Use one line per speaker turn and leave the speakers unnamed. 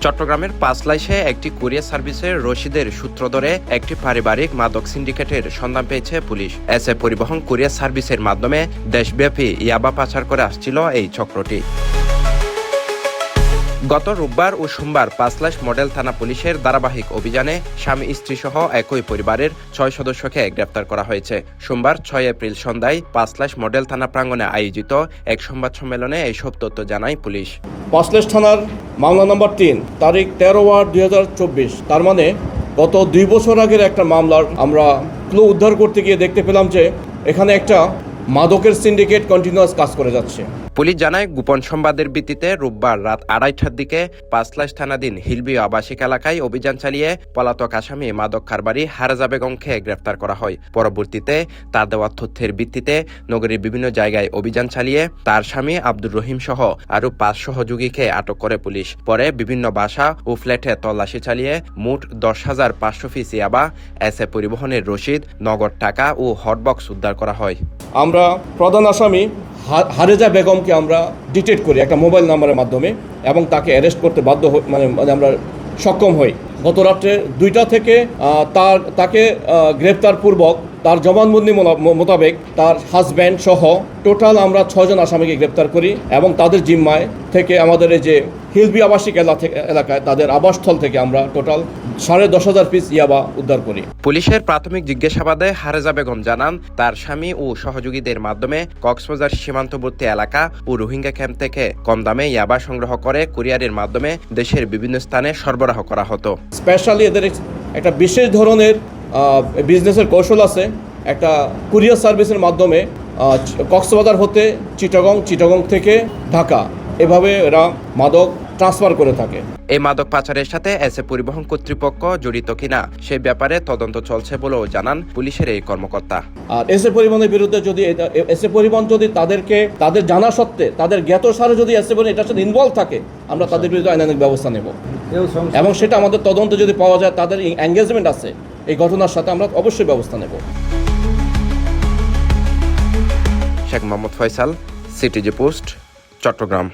চট্টগ্রামের পাঁচলাইশে একটি কুরিয়ার সার্ভিসের রশিদের সূত্র ধরে একটি পারিবারিক মাদক সিন্ডিকেটের সন্ধান পেয়েছে পুলিশ। এসএ পরিবহন কুরিয়ার সার্ভিসের মাধ্যমে দেশব্যাপী ইয়াবা পাচার করে আসছিল এই চক্রটি। গত রোববার ও সোমবার পাঁচলাইশ মডেল থানা পুলিশের ধারাবাহিক অভিযানে স্বামী স্ত্রী সহ একই পরিবারের 6 সদস্যকে গ্রেফতার করা হয়েছে। সোমবার 6 এপ্রিল সন্ধ্যায় পাঁচলাইশ মডেল থানা প্রাঙ্গণে আয়োজিত এক সংবাদ সম্মেলনে এইসব তথ্য জানায় পুলিশ।
পাঁচলাইশ থানার মামলা নম্বর 3 তারিখ 13/8/2024, তার মানে গত 2 বছর আগের একটা মামলার আমরা ক্লু উদ্ধার করতে গিয়ে দেখতে পেলাম যে এখানে একটা মাদকের সিন্ডিকেট কন্টিনিউয়াস কাজ করে যাচ্ছে।
পুলিশ জানায়, গোপন সংবাদের ভিত্তিতে রোববার রাত 2:30টার দিকে পাঁচলাইশ থানাধীন হিলবি আবাসিক এলাকায় অভিযান চালিয়ে পলাতক আসামি মাদক কারবারি হারেজা বেগমকে গ্রেফতার করা হয়। পরবর্তীতে তার দেওয়া তথ্যের ভিত্তিতে নগরীর বিভিন্ন জায়গায় অভিযান চালিয়ে তার স্বামী আব্দুর রহিম সহ আরও 5 সহযোগীকে আটক করে পুলিশ। পরে বিভিন্ন বাসা ও ফ্ল্যাটে তল্লাশি চালিয়ে মোট 10,500 পিস ইয়াবা, এসএ পরিবহনের রসিদ, নগদ টাকা ও হটবক্স উদ্ধার করা হয়। আমরা
প্রধান আসামি হারেজা বেগমকে আমরা ডিটেক্ট করি একটা মোবাইল নাম্বারের মাধ্যমে এবং তাকে অ্যারেস্ট করতে আমরা সক্ষম হই। গত রাত্রে 2টা থেকে তাকে গ্রেপ্তার পূর্বক তার জবানবন্দি মোতাবেক তার হাজব্যান্ড সহ টোটাল আমরা 6 জন আসামিকে গ্রেপ্তার করি এবং তাদের জিম্মায় থেকে আমাদের এই যে হিলবি আবাসিক এলাকায় তাদের আবাসস্থল থেকে আমরা টোটাল 10,500 পিস ইয়াবা উদ্ধার করি।
পুলিশের প্রাথমিক জিজ্ঞাসাবাদে হারেজা বেগম জানান, তার স্বামী ও সহযোগীদের মাধ্যমে কক্সবাজার সীমান্তবর্তী এলাকা ও রোহিঙ্গা ক্যাম্প থেকে কম দামে ইয়াবা সংগ্রহ করে কুরিয়ারের মাধ্যমে দেশের বিভিন্ন স্থানে সরবরাহ করা হতো।
স্পেশালি এদের একটা বিশেষ ধরনের বিজনেসের কৌশল আছে। একটা কুরিয়ার সার্ভিসের মাধ্যমে কক্সবাজার হতে চিটাগং থেকে ঢাকা এভাবে এরা মাদক ট্রান্সফার করে থাকে।
এই মাদক পাচারের সাথে এসএ পরিবহন কর্তৃপক্ষ জড়িত কিনা সে ব্যাপারে তদন্ত চলছে বলেও জানান পুলিশের এই কর্মকর্তা।
আর এসএ পরিবহনের বিরুদ্ধে যদি এসএ পরিবহন যদি তাদের জানা সত্ত্বে তাদের জ্ঞাতসারে যদি এসএ পরিবহন এটার সাথে ইনভলভ থাকে, আমরা তাদের বিরুদ্ধে আইনানুগ ব্যবস্থা নেব এবং সেটা আমাদের তদন্তে যদি পাওয়া যায় তাদের এঙ্গেজমেন্ট আছে এই ঘটনার সাথে, আমরা অবশ্যই ব্যবস্থা নেব।
Sheikh Mohammad Faisal, CTG post, Chittagong.